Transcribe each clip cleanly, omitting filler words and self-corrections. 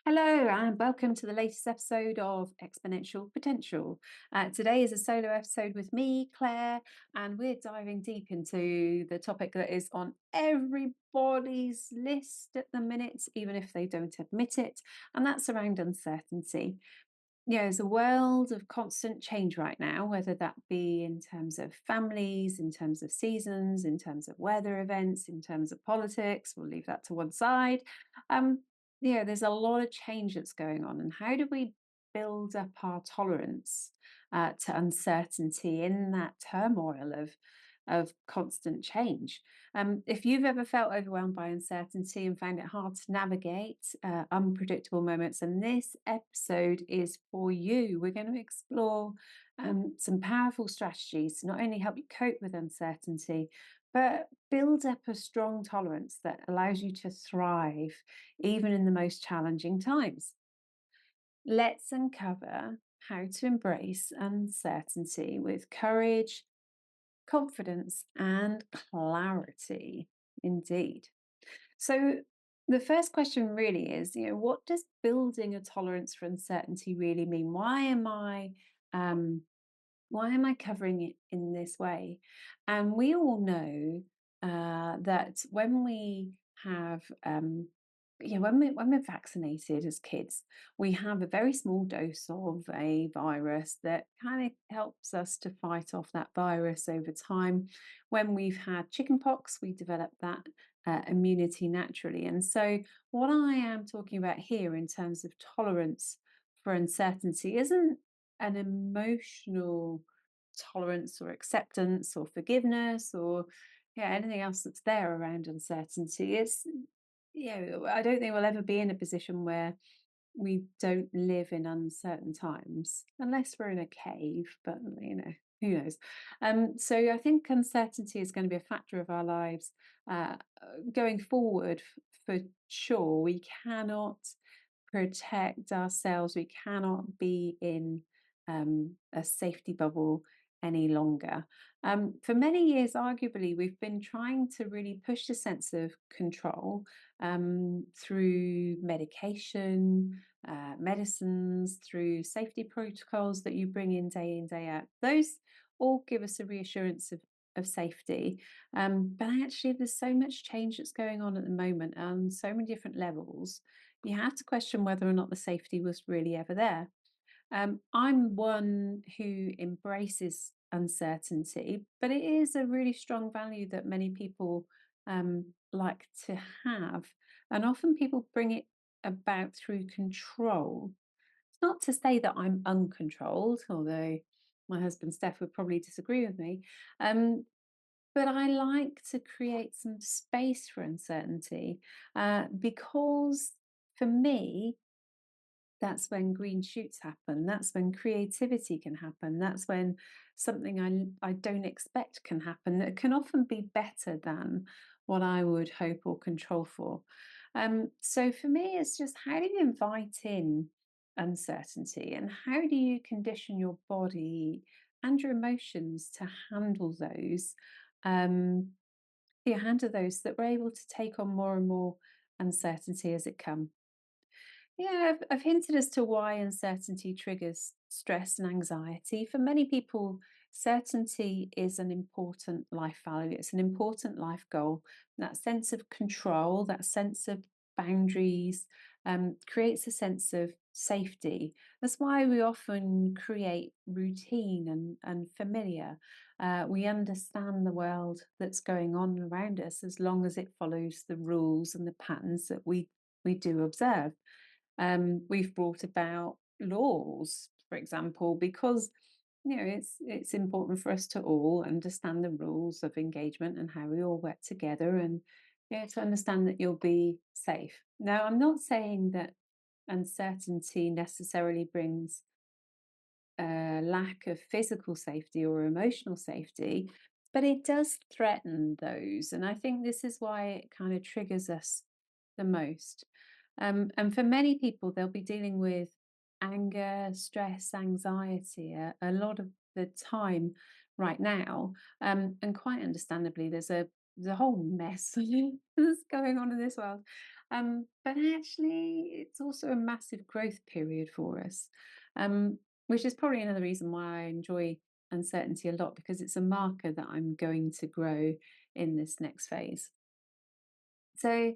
Hello, and welcome to the latest episode of Exponential Potential. Today is a solo episode with me, Claire, and we're diving deep into the topic that is on everybody's list at the minute, even if they don't admit it, and that's around uncertainty. There's a world of constant change right now, whether that be in terms of families, in terms of seasons, in terms of weather events, in terms of politics. We'll leave that to one side. Um, there's a lot of change that's going on, and how do we build up our tolerance to uncertainty in that turmoil of constant change? If you've ever felt overwhelmed by uncertainty and found it hard to navigate unpredictable moments, and this episode is for you. We're going to explore some powerful strategies to not only help you cope with uncertainty, but build up a strong tolerance that allows you to thrive even in the most challenging times. Let's uncover how to embrace uncertainty with courage, confidence, and clarity. Indeed. So, the first question really is, what does building a tolerance for uncertainty really mean? Um, why am I covering it in this way? And we all know that when we have, when we're vaccinated as kids, we have a very small dose of a virus that kind of helps us to fight off that virus over time. When we've had chickenpox, we develop that immunity naturally. And so, what I am talking about here in terms of tolerance for uncertainty isn't an emotional tolerance or acceptance or forgiveness or anything else that's there around uncertainty. I don't think we'll ever be in a position where we don't live in uncertain times unless we're in a cave, but who knows. So I think uncertainty is going to be a factor of our lives going forward, for sure. We cannot protect ourselves. We cannot be in a safety bubble any longer. For many years, arguably, we've been trying to really push the sense of control through medication, medicines, through safety protocols that you bring in, day out. Those all give us a reassurance of safety. But actually, there's so much change that's going on at the moment on so many different levels. You have to question whether or not the safety was really ever there. I'm one who embraces uncertainty, but it is a really strong value that many people like to have. And often people bring it about through control. It's not to say that I'm uncontrolled, although my husband Steph would probably disagree with me. But I like to create some space for uncertainty because for me, that's when green shoots happen. That's when creativity can happen. That's when something I don't expect can happen that can often be better than what I would hope or control for. So for me, it's just how do you invite in uncertainty and how do you condition your body and your emotions to handle those? Um, handle those that we're able to take on more and more uncertainty as it comes. Yeah, I've hinted as to why uncertainty triggers stress and anxiety. For many people, certainty is an important life value, it's an important life goal. That sense of control, that sense of boundaries, creates a sense of safety. That's why we often create routine and familiar. We understand the world that's going on around us as long as it follows the rules and the patterns that we do observe. We've brought about laws, for example, because it's important for us to all understand the rules of engagement and how we all work together, and to understand that you'll be safe. Now, I'm not saying that uncertainty necessarily brings a lack of physical safety or emotional safety, but it does threaten those, and I think this is why it kind of triggers us the most. And for many people, they'll be dealing with anger, stress, anxiety a lot of the time right now. And quite understandably, there's a whole mess that's going on in this world. But actually, it's also a massive growth period for us, which is probably another reason why I enjoy uncertainty a lot because it's a marker that I'm going to grow in this next phase. So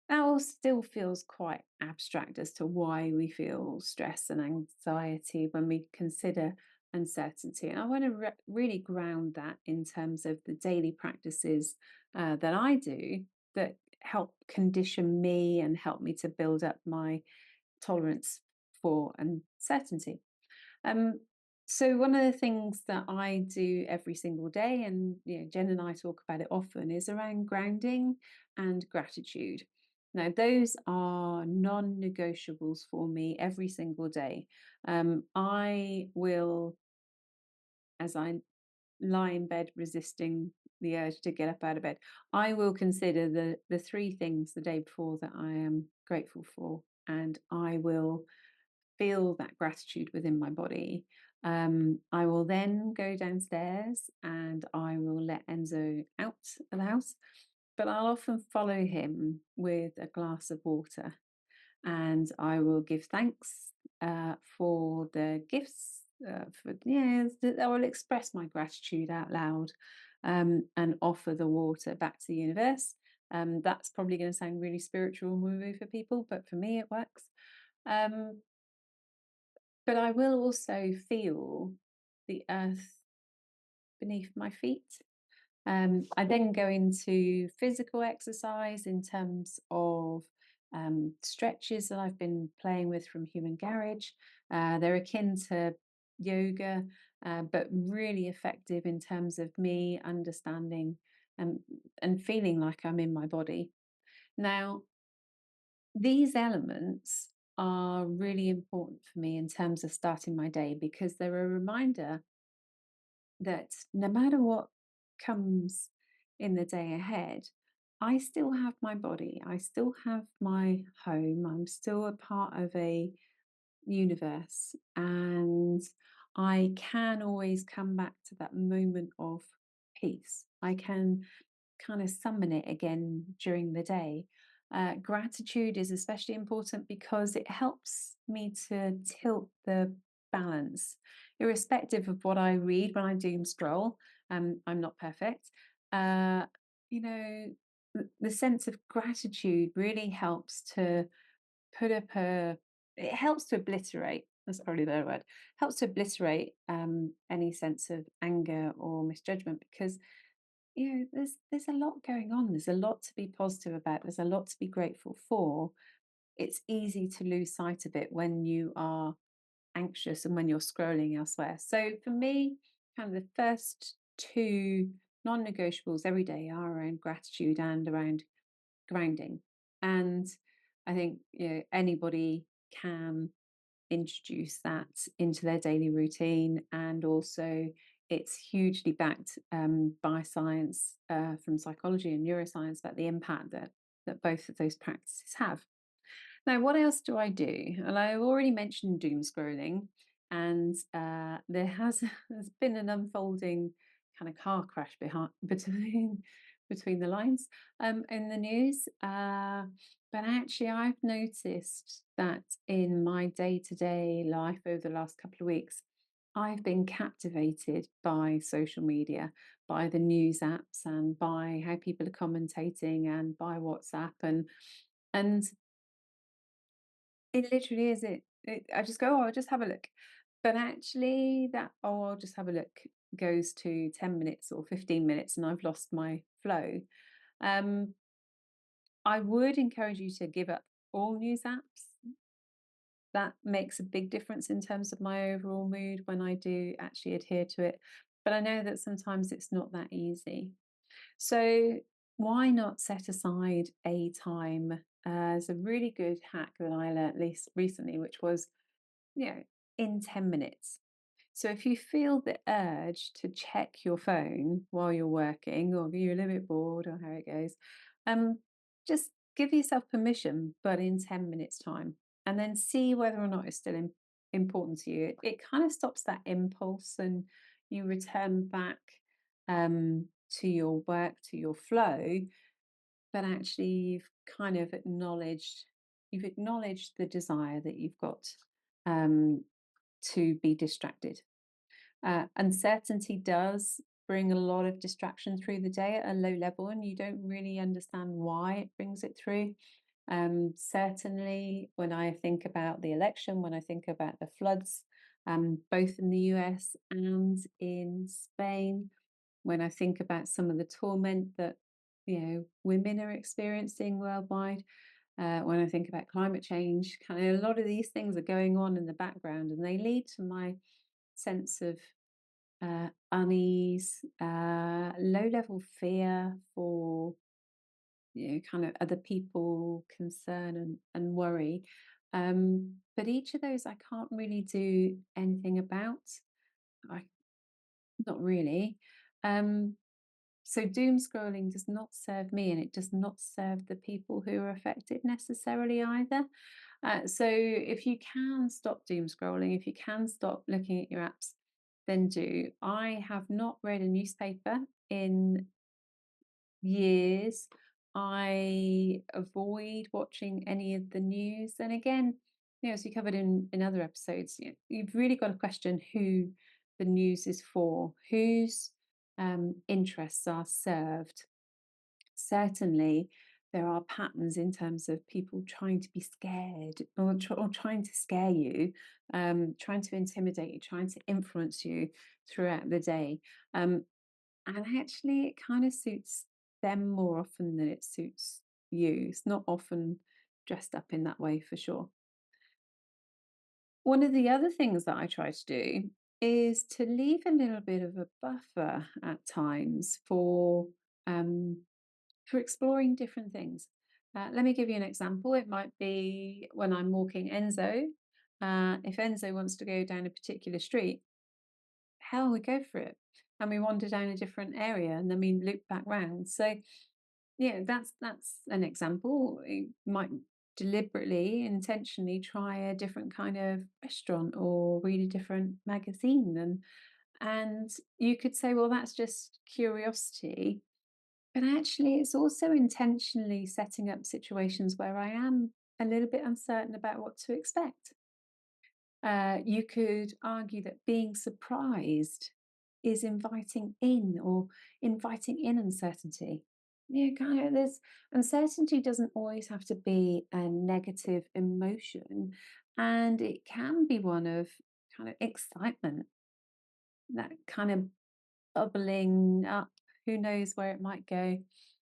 that all still feels quite abstract as to why we feel stress and anxiety when we consider uncertainty. And I want to really ground that in terms of the daily practices that I do that help condition me and help me to build up my tolerance for uncertainty. Um, so one of the things that I do every single day, and Jen and I talk about it often, is around grounding and gratitude. Now, those are non-negotiables for me every single day. I will, as I lie in bed resisting the urge to get up out of bed, I will consider the three things the day before that I am grateful for, and I will feel that gratitude within my body. I will then go downstairs and I will let Enzo out of the house, but I'll often follow him with a glass of water and I will give thanks for the gifts. I will express my gratitude out loud and offer the water back to the universe. That's probably going to sound really spiritual and woo-woo for people, but for me, it works. Um, but I will also feel the earth beneath my feet. I then go into physical exercise in terms of stretches that I've been playing with from Human Garage. They're akin to yoga, but really effective in terms of me understanding and feeling like I'm in my body. Now, these elements are really important for me in terms of starting my day because they're a reminder that no matter what comes in the day ahead, I still have my body, I still have my home, I'm still a part of a universe, and I can always come back to that moment of peace. I can kind of summon it again during the day. Gratitude is especially important because it helps me to tilt the balance, irrespective of what I read when I doom scroll. I'm not perfect. Uh, you know, the sense of gratitude really helps to put up a. It helps to obliterate. That's probably the word. Helps to obliterate any sense of anger or misjudgment because there's a lot going on. There's a lot to be positive about. There's a lot to be grateful for. It's easy to lose sight of it when you are anxious and when you're scrolling elsewhere. So for me, kind of the first two non-negotiables every day are around gratitude and around grounding. And I think anybody can introduce that into their daily routine. And also, it's hugely backed by science from psychology and neuroscience about the impact that both of those practices have. Now, what else do I do? Well, I've already mentioned doom scrolling, and there has there's been an unfolding kind of car crash between the lines in the news. But actually, I've noticed that in my day-to-day life over the last couple of weeks, I've been captivated by social media, by the news apps, and by how people are commentating, and by WhatsApp, and it literally is I just go, "Oh, I'll just have a look." But actually that, "Oh, I'll just have a look," goes to 10 minutes or 15 minutes and I've lost my flow. Um, I would encourage you to give up all news apps. That makes a big difference in terms of my overall mood when I do actually adhere to it. But I know that sometimes it's not that easy. So why not set aside a time? As a really good hack that I learned least recently, which was in 10 minutes. So if you feel the urge to check your phone while you're working, or you're a little bit bored, or how it goes, um, just give yourself permission, but in 10 minutes time, and then see whether or not it's still important to you. It kind of stops that impulse and you return back to your work, to your flow, but actually you've kind of acknowledged the desire that you've got um, to be distracted. Uncertainty does bring a lot of distraction through the day at a low level, and you don't really understand why it brings it through. Certainly, when I think about the election, when I think about the floods, both in the US and in Spain, when I think about some of the torment that women are experiencing worldwide, when I think about climate change, kind of a lot of these things are going on in the background, and they lead to my sense of unease, low level fear for kind of other people, concern and worry. But each of those I can't really do anything about. I Not really. Um, so doom scrolling does not serve me, and it does not serve the people who are affected necessarily either. So if you can stop doom scrolling, if you can stop looking at your apps, then do. I have not read a newspaper in years. I avoid watching any of the news. And again, as we covered in other episodes, you've really got to question who the news is for, whose interests are served. Certainly, there are patterns in terms of people trying to be scared or trying to scare you, trying to intimidate you, trying to influence you throughout the day. Um, and actually, it kind of suits them more often than it suits you. It's not often dressed up in that way for sure. One of the other things that I try to do is to leave a little bit of a buffer at times um, for exploring different things. Let me give you an example. It might be when I'm walking Enzo. If Enzo wants to go down a particular street, hell, we go for it. And we wander down a different area and then we loop back round. So, that's an example. You might deliberately, intentionally try a different kind of restaurant or read a different magazine. And you could say, well, that's just curiosity. But actually, it's also intentionally setting up situations where I am a little bit uncertain about what to expect. You could argue that being surprised is inviting in uncertainty. Yeah, kind of. There's Uncertainty doesn't always have to be a negative emotion, and it can be one of kind of excitement, that kind of bubbling up. Who knows where it might go?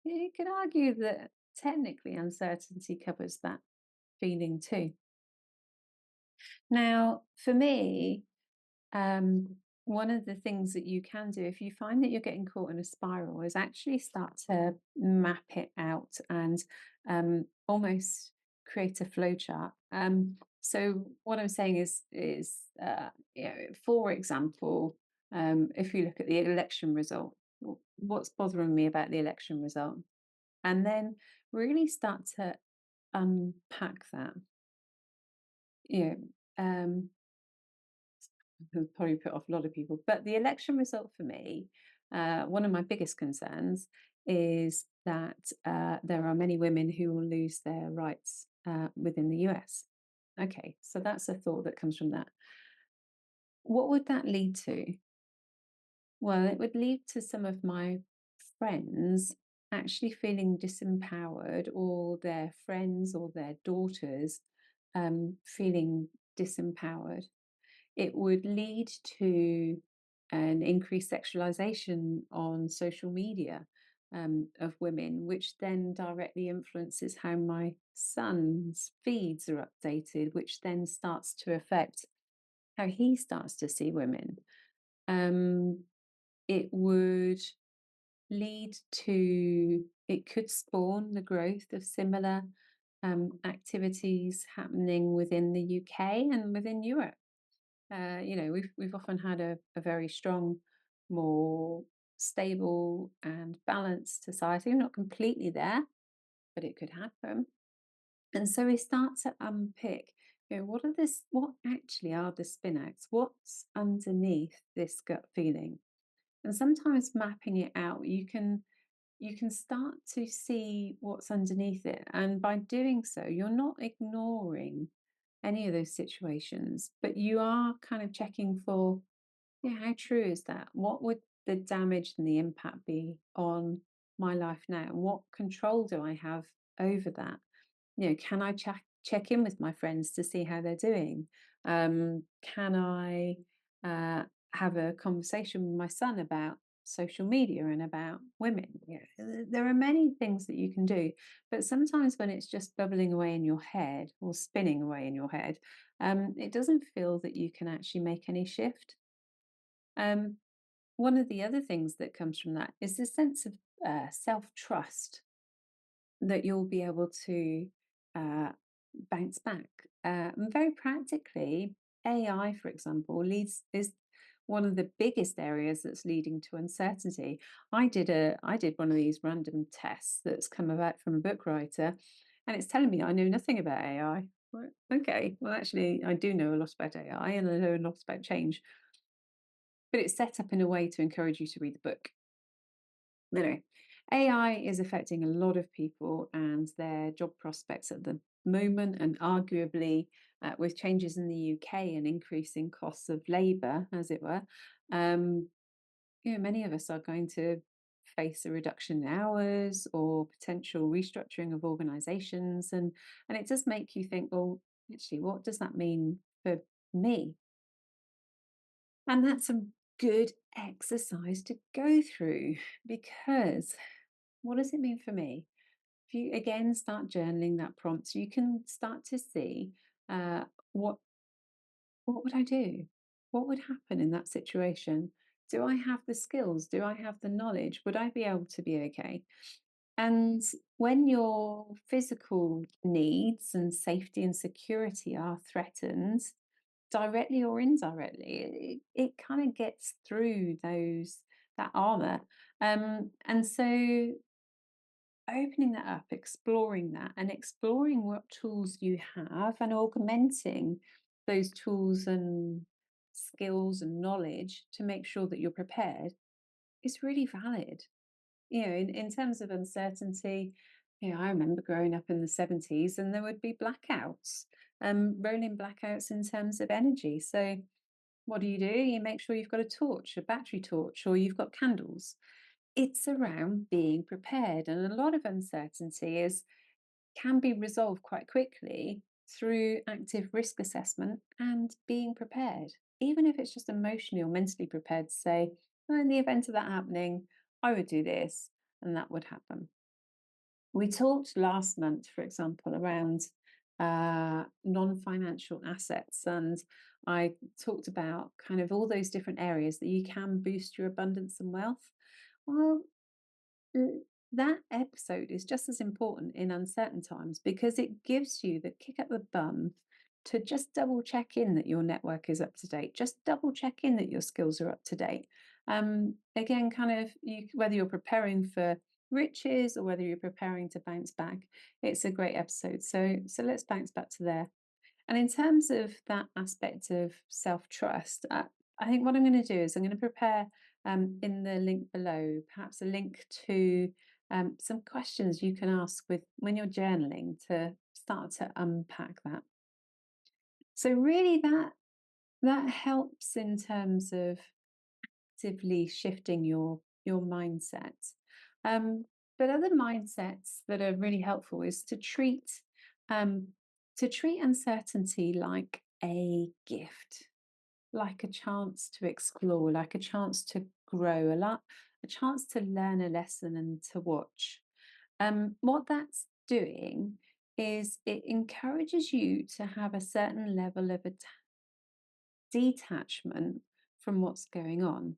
You could argue that technically uncertainty covers that feeling too. Now, for me, um, one of the things that you can do if you find that you're getting caught in a spiral is actually start to map it out and almost create a flow chart. So what I'm saying is, for example, if you look at the election result, what's bothering me about the election result, and then really start to unpack that. You know, will probably put off a lot of people. But the election result for me, one of my biggest concerns is that there are many women who will lose their rights within the US. Okay, so that's a thought that comes from that. What would that lead to? Well, it would lead to some of my friends actually feeling disempowered, or their friends or their daughters feeling disempowered. It would lead to an increased sexualization on social media of women, which then directly influences how my son's feeds are updated, which then starts to affect how he starts to see women. It would it could spawn the growth of similar activities happening within the UK and within Europe. We've often had a very strong, more stable and balanced society. We're not completely there, but it could happen. And so we start to unpick, what actually are the spin outs? What's underneath this gut feeling? And sometimes mapping it out, you can start to see what's underneath it. And by doing so, you're not ignoring any of those situations, but you are kind of checking for, yeah, how true is that? What would the damage and the impact be on my life now? What control do I have over that? Can I check in with my friends to see how they're doing? Can I have a conversation with my son about social media and about women? There are many things that you can do, but sometimes when it's just bubbling away in your head or spinning away in your head, it doesn't feel that you can actually make any shift. Um, One of the other things that comes from that is this sense of self trust that you'll be able to uh, bounce back. And very practically, AI, for example, leads is one of the biggest areas that's leading to uncertainty. I did one of these random tests that's come about from a book writer, and it's telling me I know nothing about AI. Well, okay, well, actually, I do know a lot about AI and I know a lot about change, but it's set up in a way to encourage you to read the book. Anyway, AI is affecting a lot of people and their job prospects at the moment, and arguably, with changes in the UK and increasing costs of labour, as it were, um, many of us are going to face a reduction in hours or potential restructuring of organisations, and it does make you think, well, actually, what does that mean for me? And that's a good exercise to go through because what does it mean for me? If you again start journaling that prompt, so you can start to see uh, what what would I do? What would happen in that situation? Do I have the skills? Do I have the knowledge? Would I be able to be okay? And when your physical needs and safety and security are threatened, directly or indirectly, it kind of gets through that armor. And so opening that up, exploring that, and exploring what tools you have and augmenting those tools and skills and knowledge to make sure that you're prepared is really valid. In terms of uncertainty, I remember growing up in the 70s and there would be blackouts, rolling blackouts in terms of energy. So what do? You make sure you've got a torch, a battery torch, or you've got candles. It's around being prepared. And a lot of uncertainty can be resolved quite quickly through active risk assessment and being prepared, even if it's just emotionally or mentally prepared to say, "Oh, in the event of that happening, I would do this and that would happen." We talked last month, for example, around non-financial assets, and I talked about kind of all those different areas that you can boost your abundance and wealth. Well, Mm, that episode is just as important in uncertain times because it gives you the kick up the bum to just double check in that your network is up to date. Just double check in that your skills are up to date. Again, kind of whether you're preparing for riches or whether you're preparing to bounce back, it's a great episode. So let's bounce back to there. And in terms of that aspect of self trust, I think what I'm going to do is I'm going to prepare in the link below, perhaps a link to some questions you can ask with when you're journaling to start to unpack that. So really, that helps in terms of actively shifting your mindset. Um, but other mindsets that are really helpful is um, to treat uncertainty like a gift, like a chance to explore, like a chance to grow, a chance to learn a lesson and to watch. What that's doing is it encourages you to have a certain level of detachment from what's going on.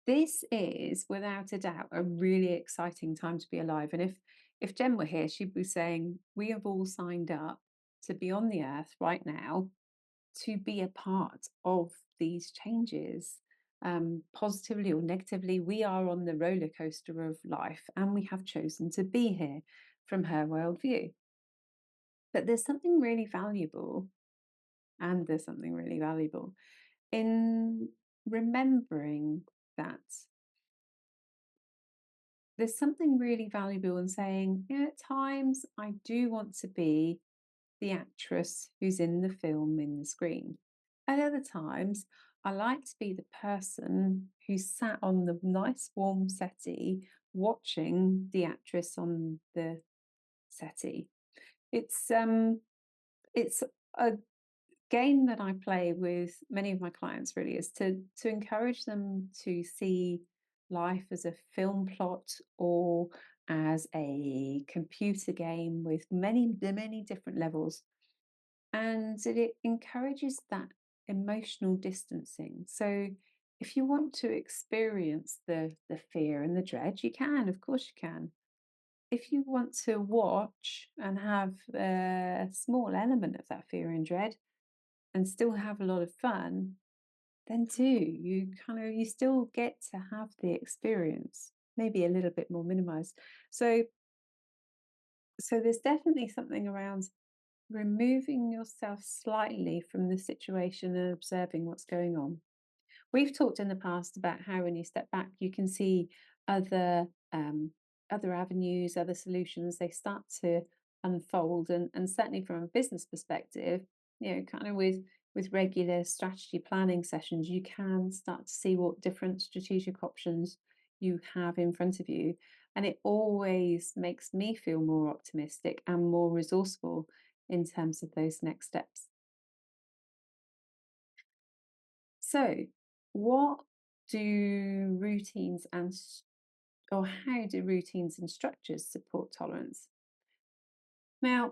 This is without a doubt a really exciting time to be alive. And if Jen were here, she'd be saying, we have all signed up to be on the earth right now to be a part of these changes. Positively or negatively, we are on the roller coaster of life and we have chosen to be here from her worldview. But there's something really valuable, and there's something really valuable in remembering that there's something really valuable in saying, yeah, at times I do want to be the actress who's in the film in the screen. At other times, I like to be the person who's sat on the nice warm settee watching the actress on the settee. It's a game that I play with many of my clients really is to encourage them to see life as a film plot or as a computer game with many different levels, and it encourages that emotional distancing. So if you want to experience the fear and the dread, you can, of course you can. If you want to watch and have a small element of that fear and dread and still have a lot of fun, then do. You still get to have the experience, maybe a little bit more minimized. So there's definitely something around removing yourself slightly from the situation and observing what's going on. We've talked in the past about how when you step back, you can see other other avenues, other solutions. They start to unfold, and certainly from a business perspective, kind of with regular strategy planning sessions, you can start to see what different strategic options you have in front of you, and it always makes me feel more optimistic and more resourceful in terms of those next steps. So, what do routines or how do routines and structures support tolerance? Now,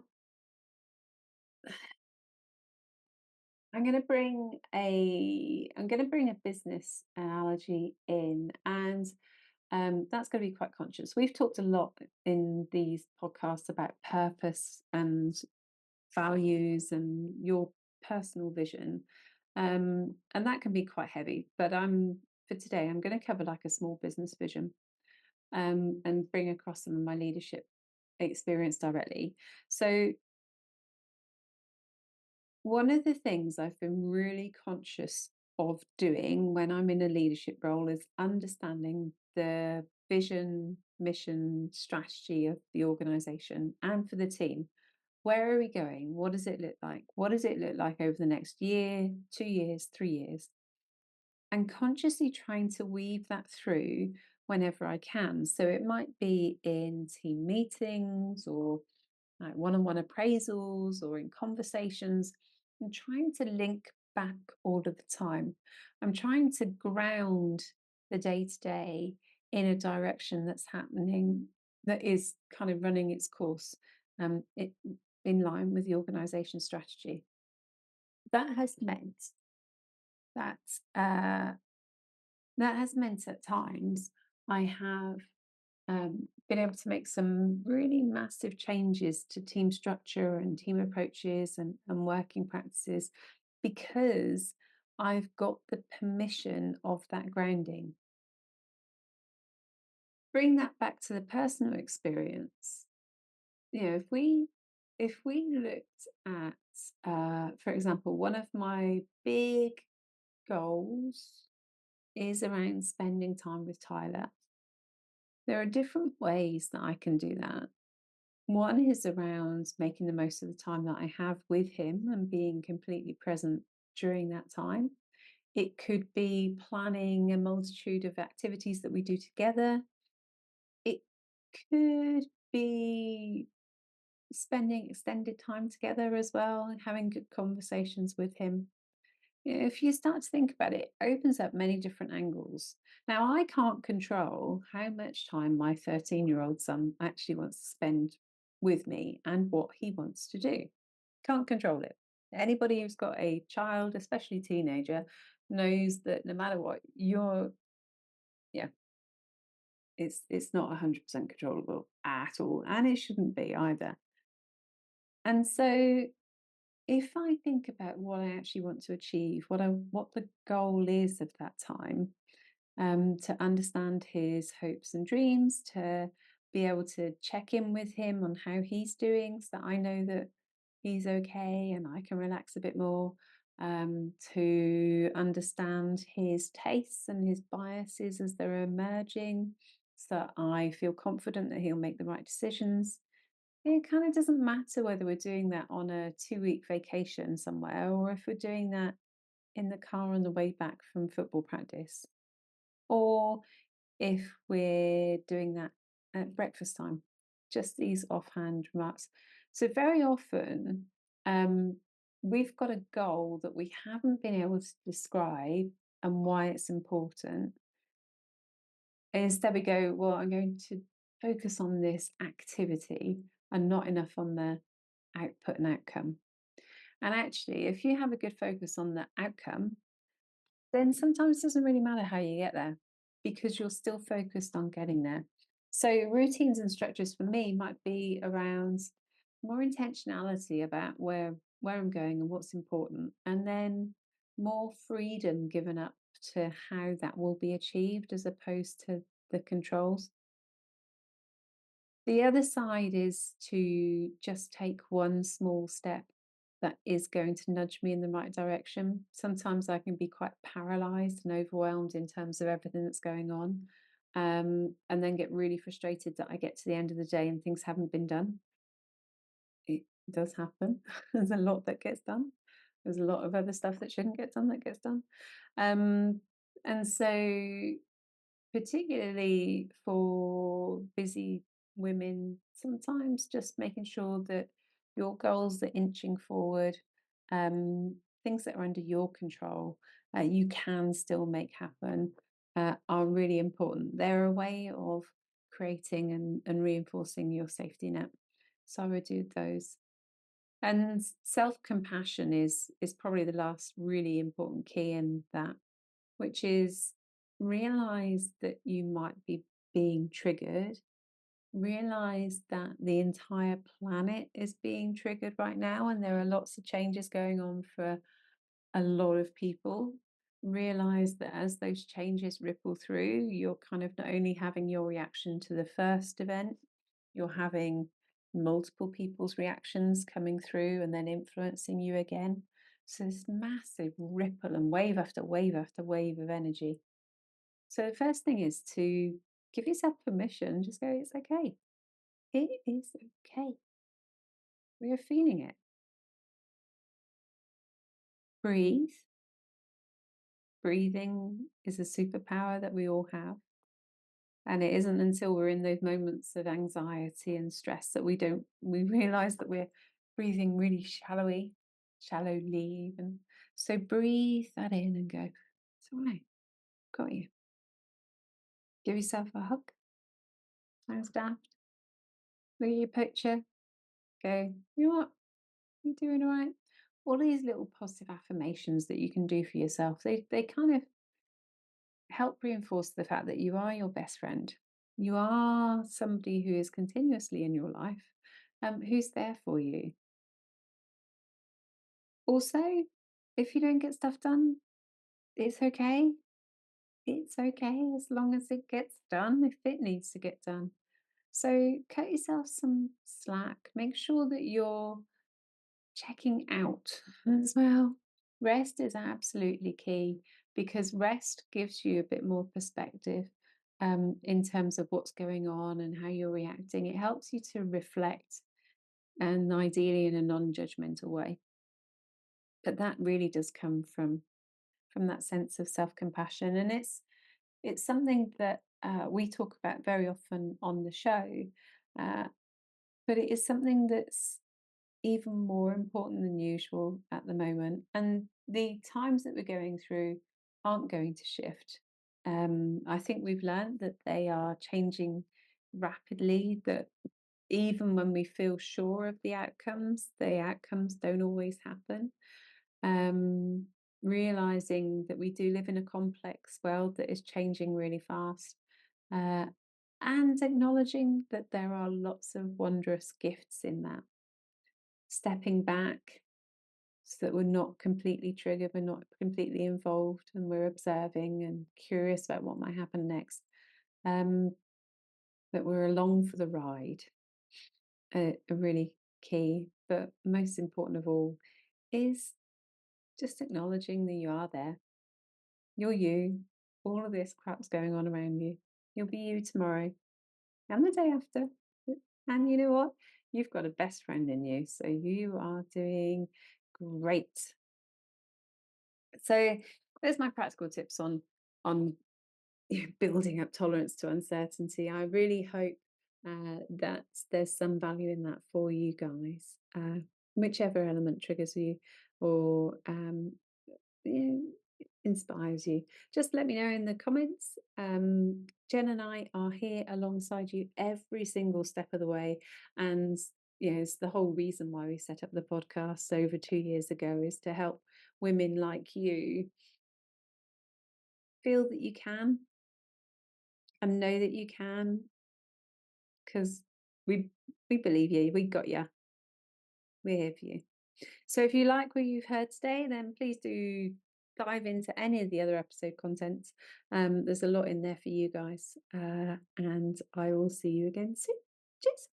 I'm going to bring a business analogy in, and that's going to be quite conscious. We've talked a lot in these podcasts about purpose and values and your personal vision, and that can be quite heavy. But for today, I'm going to cover like a small business vision, and bring across some of my leadership experience directly. So, one of the things I've been really conscious of doing when I'm in a leadership role is understanding the vision, mission, strategy of the organization and for the team. Where are we going? What does it look like? What does it look like over the next year, 2 years, 3 years? And consciously trying to weave that through whenever I can. So it might be in team meetings or like one-on-one appraisals or in conversations. I'm trying to link back all of the time. I'm trying to ground the day-to-day in a direction that's happening, that is kind of running its course, it, in line with the organization strategy. That has meant that uh, at times I have been able to make some really massive changes to team structure and team approaches and working practices because I've got the permission of that grounding. Bring that back to the personal experience. If we looked at, for example, one of my big goals is around spending time with Tyler. There are different ways that I can do that. One is around making the most of the time that I have with him and being completely present during that time. It could be planning a multitude of activities that we do together. It could be spending extended time together as well and having good conversations with him. If you start to think about it, it opens up many different angles. Now, I can't control how much time my 13-year-old son actually wants to spend with me and what he wants to do. Can't control it. Anybody who's got a child, especially teenager, knows that no matter what, yeah, it's not 100% controllable at all, and it shouldn't be either. And so if I think about what I actually want to achieve, what the goal is of that time, to understand his hopes and dreams, to be able to check in with him on how he's doing, so that I know that he's okay and I can relax a bit more. To understand his tastes and his biases as they're emerging, so that I feel confident that he'll make the right decisions. It kind of doesn't matter whether we're doing that on a 2-week vacation somewhere or if we're doing that in the car on the way back from football practice, or if we're doing that at breakfast time. Just these offhand remarks. So very often, um, we've got a goal that we haven't been able to describe and why it's important. And instead we go, well, I'm going to focus on this activity and not enough on the output and outcome. And actually, if you have a good focus on the outcome, then sometimes it doesn't really matter how you get there because you're still focused on getting there. So routines and structures for me might be around more intentionality about where I'm going and what's important, and then more freedom given up to how that will be achieved as opposed to the controls. The other side is to just take one small step that is going to nudge me in the right direction. Sometimes I can be quite paralyzed and overwhelmed in terms of everything that's going on, and then get really frustrated that I get to the end of the day and things haven't been done. It does happen. There's a lot that gets done. There's a lot of other stuff that shouldn't get done that gets done. And so particularly for busy women, sometimes just making sure that your goals are inching forward, things that are under your control, you can still make happen, are really important. They're a way of creating and reinforcing your safety net. So I would do those. And self-compassion is probably the last really important key in that, which is realize that you might be being triggered. Realize that the entire planet is being triggered right now, and there are lots of changes going on for a lot of people. Realize that as those changes ripple through, you're kind of not only having your reaction to the first event, you're having multiple people's reactions coming through and then influencing you again. So this massive ripple and wave after wave after wave of energy. So the first thing is to give yourself permission, just go, it's okay. It is okay. We are feeling it. Breathe. Breathing is a superpower that we all have. And it isn't until we're in those moments of anxiety and stress that we realize that we're breathing really shallowly even. So breathe that in and go, it's all right, got you. Give yourself a hug. Hands down. Look at your picture. Go, you know what? You're doing all right. All these little positive affirmations that you can do for yourself, they kind of help reinforce the fact that you are your best friend. You are somebody who is continuously in your life, who's there for you. Also, if you don't get stuff done, it's okay. It's okay as long as it gets done if it needs to get done. So cut yourself some slack. Make sure that you're checking out as well. Rest is absolutely key because rest gives you a bit more perspective in terms of what's going on and how you're reacting. It helps you to reflect, and ideally in a non-judgmental way. But that really does come from that sense of self-compassion, and it's something that we talk about very often on the show, uh, but it is something that's even more important than usual at the moment. And the times that we're going through aren't going to shift. I think we've learned that they are changing rapidly, that even when we feel sure of the outcomes don't always happen. Um, Realizing that we do live in a complex world that is changing really fast. Uh, and acknowledging that there are lots of wondrous gifts in that. Stepping back so that we're not completely triggered, we're not completely involved, and we're observing and curious about what might happen next. That we're along for the ride, are really key. But most important of all is just acknowledging that you are there. You're you. All of this crap's going on around you. You'll be you tomorrow and the day after. And you know what? You've got a best friend in you. So you are doing great. So there's my practical tips on building up tolerance to uncertainty. I really hope that there's some value in that for you guys, whichever element triggers you or yeah, inspires you. Just let me know in the comments. Jen and I are here alongside you every single step of the way, and it's the whole reason why we set up the podcast over 2 years ago, is to help women like you feel that you can and know that you can, because we believe you. We got you. We're here for you. So if you like what you've heard today, then please do dive into any of the other episode contents. There's a lot in there for you guys, and I will see you again soon. Cheers.